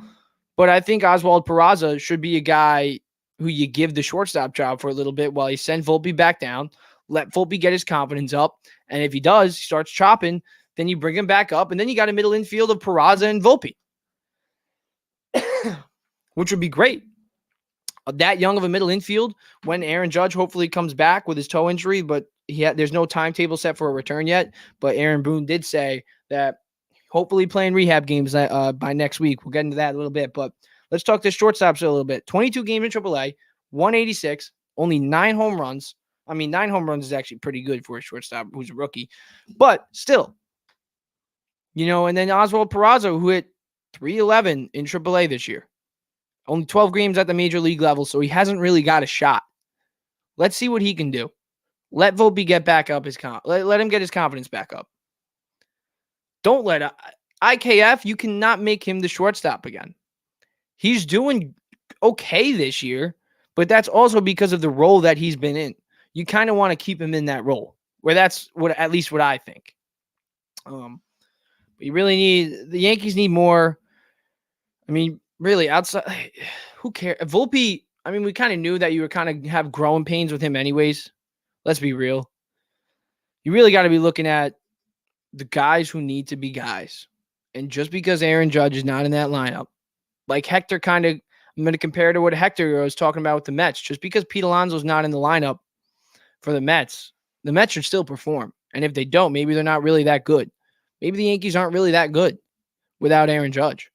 But I think Oswald Peraza should be a guy who you give the shortstop job for a little bit while you send Volpe back down, let Volpe get his confidence up. And if he does, he starts chopping, then you bring him back up. And then you got a middle infield of Peraza and Volpe, which would be great. That young of a middle infield when Aaron Judge hopefully comes back with his toe injury, but there's no timetable set for a return yet. But Aaron Boone did say that hopefully playing rehab games by next week. We'll get into that a little bit, but let's talk to shortstops a little bit. 22 games in AAA, 186, only 9 home runs. I mean, 9 home runs is actually pretty good for a shortstop who's a rookie, but still, and then Oswald Peraza, who hit 311 in AAA this year. Only 12 games at the major league level, so he hasn't really got a shot. Let's see what he can do. Let Volpe get back up let him get his confidence back up. Don't let IKF, you cannot make him the shortstop again. He's doing okay this year, but that's also because of the role that he's been in. You kind of want to keep him in that role, where that's at least what I think. You really the Yankees need more. I mean, really, outside, who cares? Volpe, I mean, we kind of knew that you were kind of have growing pains with him anyways. Let's be real. You really got to be looking at the guys who need to be guys. And just because Aaron Judge is not in that lineup, like Hector I'm going to compare to what Hector was talking about with the Mets. Just because Pete Alonso's not in the lineup for the Mets should still perform. And if they don't, maybe they're not really that good. Maybe the Yankees aren't really that good without Aaron Judge.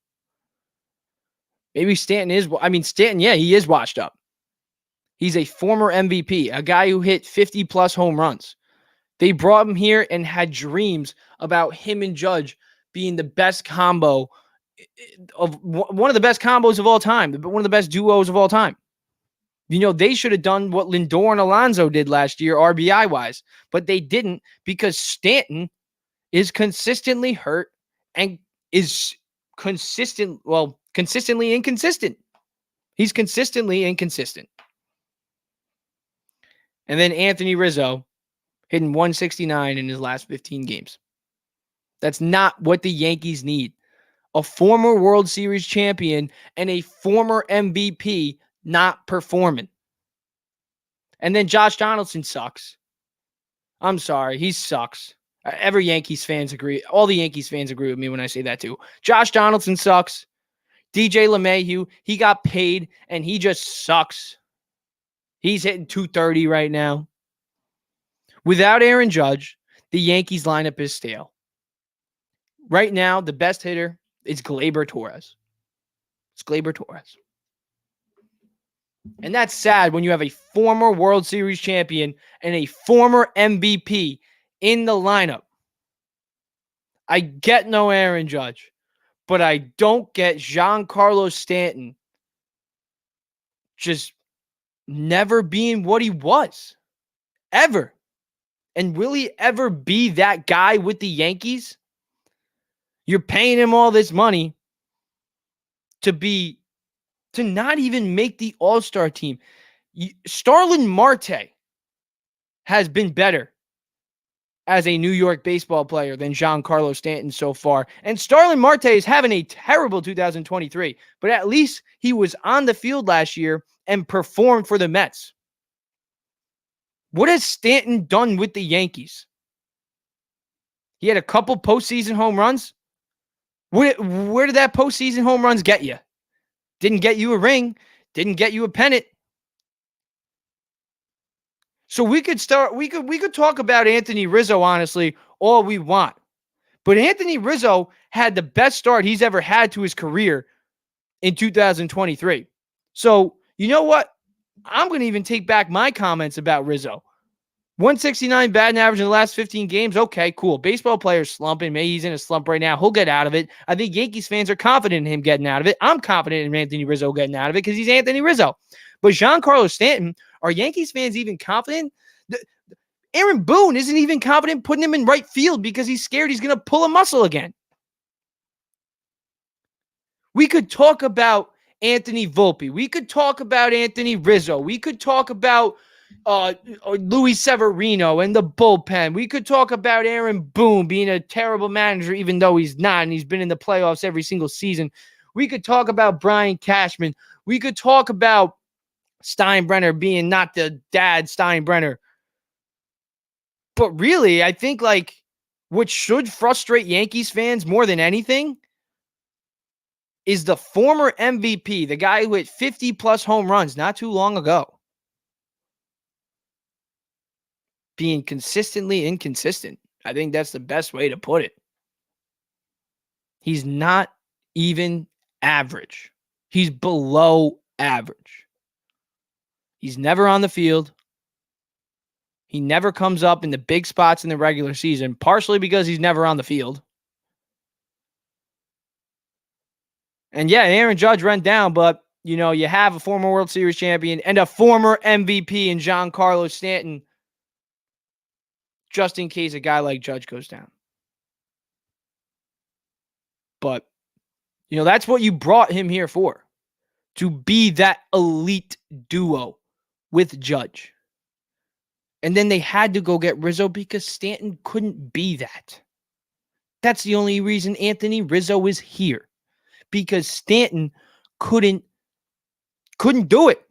Maybe Stanton is. I mean, Stanton, yeah, he is washed up. He's a former MVP, a guy who hit 50-plus home runs. They brought him here and had dreams about him and Judge being the best combo of one of the best combos of all time, one of the best duos of all time. They should have done what Lindor and Alonso did last year, RBI-wise, but they didn't because Stanton is consistently hurt and is consistently inconsistent. He's consistently inconsistent. And then Anthony Rizzo hitting 169 in his last 15 games. That's not what the Yankees need. A former World Series champion and a former MVP not performing. And then Josh Donaldson sucks. I'm sorry, he sucks. Every Yankees fans agree. All the Yankees fans agree with me when I say that too. Josh Donaldson sucks. DJ LeMahieu, he got paid and he just sucks. He's hitting 230 right now. Without Aaron Judge, the Yankees lineup is stale. Right now, the best hitter is Gleyber Torres. It's Gleyber Torres. And that's sad when you have a former World Series champion and a former MVP in the lineup. I get no Aaron Judge, but I don't get Giancarlo Stanton just never being what he was. Ever. And will he ever be that guy with the Yankees? You're paying him all this money to not even make the All-Star team. Starlin Marte has been better as a New York baseball player than Giancarlo Stanton so far. And Starlin Marte is having a terrible 2023, but at least he was on the field last year and performed for the Mets. What has Stanton done with the Yankees? He had a couple postseason home runs. Where did that postseason home runs get you? Didn't get you a ring. Didn't get you a pennant. So we could talk about Anthony Rizzo, honestly, all we want. But Anthony Rizzo had the best start he's ever had to his career in 2023. So, you know what? I'm going to even take back my comments about Rizzo. 169 batting average in the last 15 games. Okay, cool. Baseball player's slumping. Maybe he's in a slump right now. He'll get out of it. I think Yankees fans are confident in him getting out of it. I'm confident in Anthony Rizzo getting out of it because he's Anthony Rizzo. But Giancarlo Stanton, are Yankees fans even confident? Aaron Boone isn't even confident putting him in right field because he's scared he's going to pull a muscle again. We could talk about Anthony Volpe. We could talk about Anthony Rizzo. We could talk about Luis Severino and the bullpen. We could talk about Aaron Boone being a terrible manager, even though he's not, and he's been in the playoffs every single season. We could talk about Brian Cashman. We could talk about Steinbrenner being not the dad Steinbrenner. But really, I think like what should frustrate Yankees fans more than anything is the former MVP, the guy who hit 50 plus home runs not too long ago, being consistently inconsistent. I think that's the best way to put it. He's not even average. He's below average. He's never on the field. He never comes up in the big spots in the regular season, partially because he's never on the field. And yeah, Aaron Judge went down, but you know, you have a former World Series champion and a former MVP in Giancarlo Stanton, just in case a guy like Judge goes down. But, you know, that's what you brought him here for, to be that elite duo with Judge. And then they had to go get Rizzo because Stanton couldn't be that. That's the only reason Anthony Rizzo is here, because Stanton couldn't do it.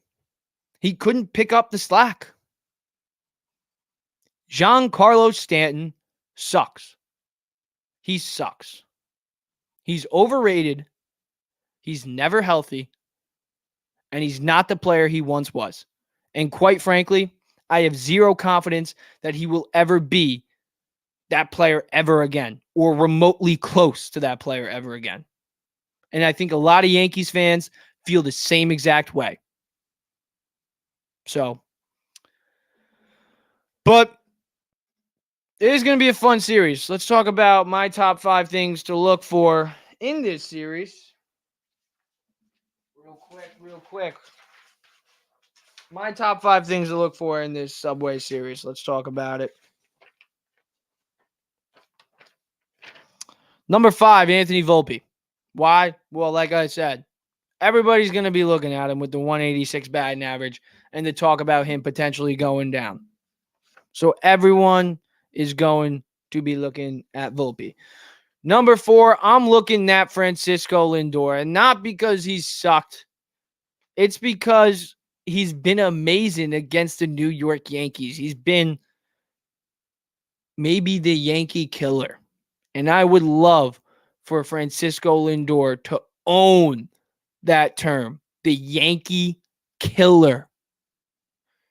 He couldn't pick up the slack. Giancarlo Stanton sucks. He sucks. He's overrated. He's never healthy. And he's not the player he once was. And quite frankly, I have zero confidence that he will ever be that player ever again, or remotely close to that player ever again. And I think a lot of Yankees fans feel the same exact way. So, but it is going to be a fun series. Let's talk about my top 5 things to look for in this series. Real quick. My top 5 things to look for in this Subway series. Let's talk about it. Number 5, Anthony Volpe. Why? Well, like I said, everybody's going to be looking at him with the 186 batting average and the talk about him potentially going down. So everyone is going to be looking at Volpe. Number 4, I'm looking at Francisco Lindor, and not because he's sucked. It's because he's been amazing against the New York Yankees. He's been maybe the Yankee killer. And I would love for Francisco Lindor to own that term, the Yankee killer.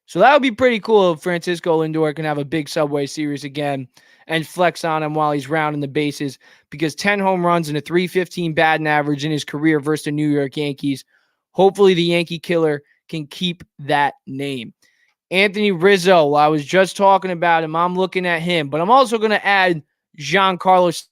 So that would be pretty cool if Francisco Lindor can have a big Subway series again and flex on him while he's rounding the bases, because 10 home runs and a 315 batting average in his career versus the New York Yankees. Hopefully the Yankee killer can keep that name. Anthony Rizzo, I was just talking about him. I'm looking at him, but I'm also going to add Giancarlo.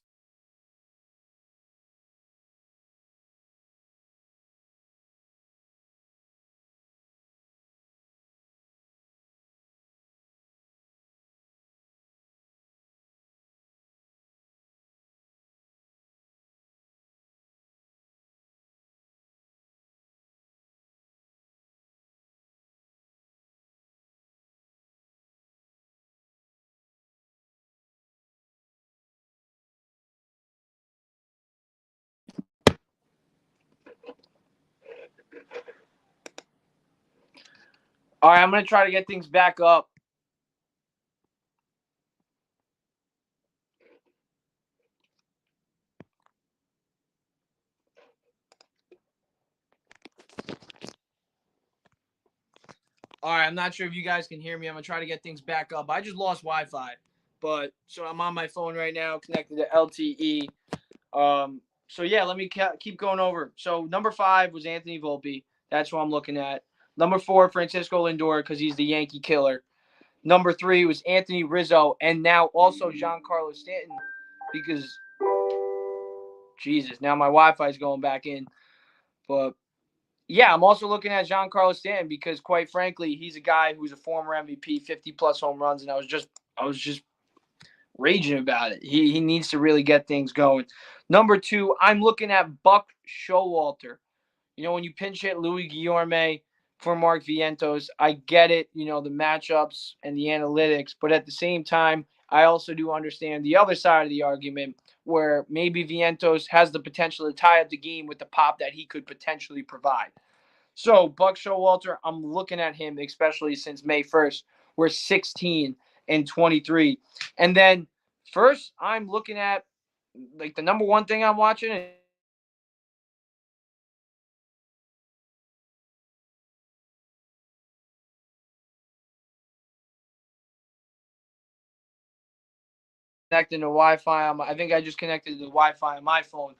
All right, I'm going to try to get things back up. All right, I'm not sure if you guys can hear me. I'm going to try to get things back up. I just lost Wi-Fi, but so I'm on my phone right now connected to LTE. So yeah, let me keep going over. So number 5 was Anthony Volpe. That's what I'm looking at. Number 4, Francisco Lindor, because he's the Yankee killer. Number 3 was Anthony Rizzo, and now also Giancarlo Stanton, because Jesus, now my Wi-Fi is going back in. But yeah, I'm also looking at Giancarlo Stanton because, quite frankly, he's a guy who's a former MVP, 50 plus home runs, and I was just raging about it. He needs to really get things going. Number 2, I'm looking at Buck Showalter. When you pinch hit Louis Guillorme for Mark Vientos, I get it, the matchups and the analytics, but at the same time, I also do understand the other side of the argument where maybe Vientos has the potential to tie up the game with the pop that he could potentially provide. So, Buck Showalter, I'm looking at him, especially since May 1st. We're 16 and 23. And then first, I'm looking at the number one thing I'm watching is connecting to Wi-Fi. I think I just connected to the Wi-Fi on my phone.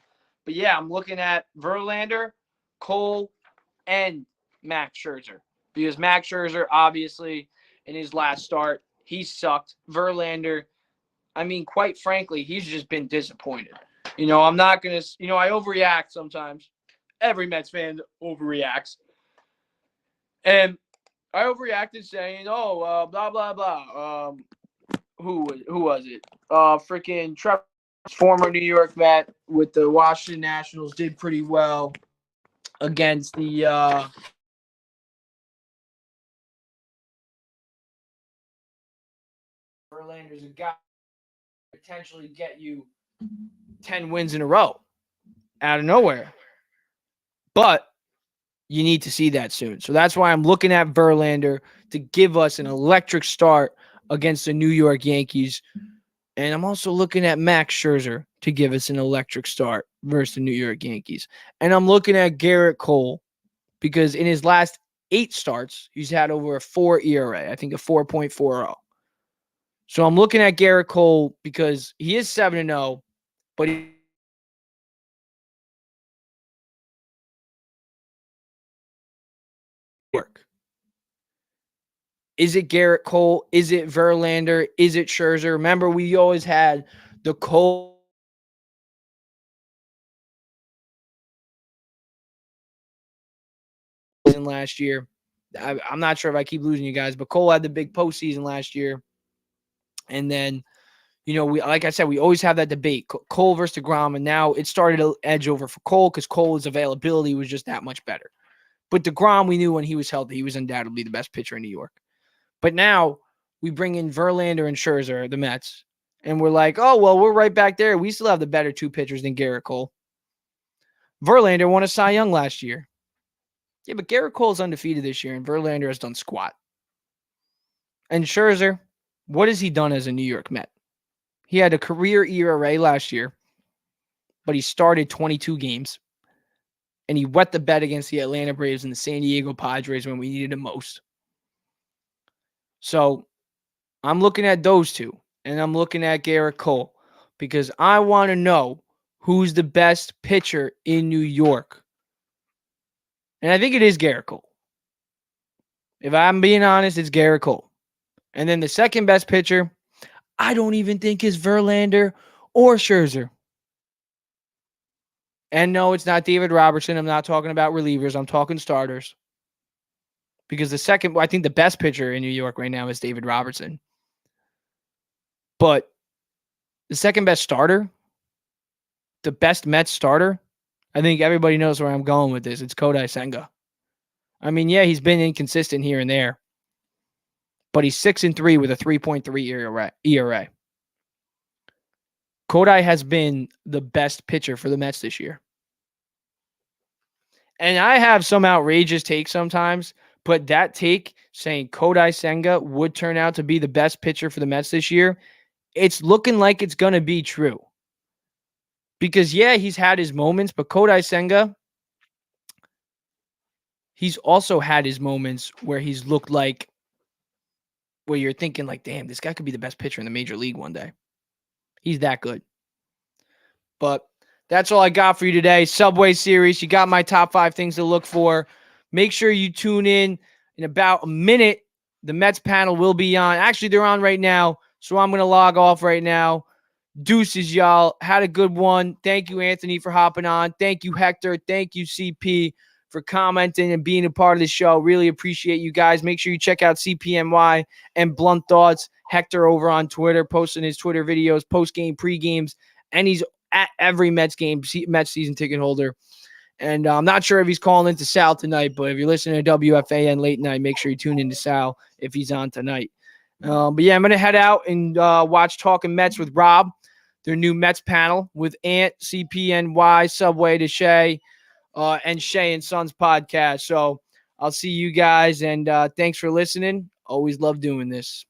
But yeah, I'm looking at Verlander, Cole, and Max Scherzer, because Max Scherzer, obviously, in his last start, he sucked. Verlander, I mean, quite frankly, he's just been disappointed. I'm not going to, I overreact sometimes. Every Mets fan overreacts. And I overreacted saying, blah, blah, blah. Who was it? Freaking Trevor, former New York Met with the Washington Nationals, did pretty well against the Verlander's a guy potentially get you 10 wins in a row out of nowhere. But you need to see that soon. So that's why I'm looking at Verlander to give us an electric start against the New York Yankees. And I'm also looking at Max Scherzer to give us an electric start versus the New York Yankees. And I'm looking at Garrett Cole because in his last 8 starts, he's had over a 4 ERA, I think a 4.40. So I'm looking at Garrett Cole because he is 7-0, but he work. Is it Garrett Cole? Is it Verlander? Is it Scherzer? Remember, we always had the Cole season last year. I'm not sure if I keep losing you guys, but Cole had the big postseason last year. And then, we, like I said, we always have that debate, Cole versus DeGrom, and now it started to edge over for Cole because Cole's availability was just that much better. But DeGrom, we knew when he was healthy, he was undoubtedly the best pitcher in New York. But now we bring in Verlander and Scherzer, the Mets, and we're like, oh, well, we're right back there. We still have the better 2 pitchers than Garrett Cole. Verlander won a Cy Young last year. Yeah, but Garrett Cole's undefeated this year, and Verlander has done squat. And Scherzer, what has he done as a New York Met? He had a career ERA last year, but he started 22 games, and he wet the bed against the Atlanta Braves and the San Diego Padres when we needed him most. So I'm looking at those two, and I'm looking at Garrett Cole because I want to know who's the best pitcher in New York. And I think it is Garrett Cole. If I'm being honest, it's Garrett Cole. And then the second best pitcher, I don't even think is Verlander or Scherzer. And no, it's not David Robertson. I'm not talking about relievers. I'm talking starters. Because I think the best pitcher in New York right now is David Robertson. But the second best starter, the best Mets starter, I think everybody knows where I'm going with this. It's Kodai Senga. I mean, yeah, he's been inconsistent here and there, but he's 6-3 with a 3.3 ERA. Kodai has been the best pitcher for the Mets this year. And I have some outrageous takes sometimes, but that take saying Kodai Senga would turn out to be the best pitcher for the Mets this year, it's looking like it's going to be true. Because, yeah, he's had his moments, but Kodai Senga, he's also had his moments where he's looked like, where you're thinking like, damn, this guy could be the best pitcher in the major league one day. He's that good. But that's all I got for you today. Subway Series. You got my top 5 things to look for. Make sure you tune in about a minute. The Mets panel will be on. Actually, they're on right now, so I'm going to log off right now. Deuces, y'all. Had a good one. Thank you, Anthony, for hopping on. Thank you, Hector. Thank you, CP, for commenting and being a part of the show. Really appreciate you guys. Make sure you check out CPNY and Blunt Thoughts. Hector over on Twitter, posting his Twitter videos, post-game, pre-games, and he's at every Mets game, Mets season ticket holder. And I'm not sure if he's calling into Sal tonight, but if you're listening to WFAN late night, make sure you tune into Sal if he's on tonight. But yeah, I'm going to head out and watch Talking Mets with Rob, their new Mets panel with Ant, CPNY, Subway to Shay, and Shay and Sons podcast. So I'll see you guys, and thanks for listening. Always love doing this.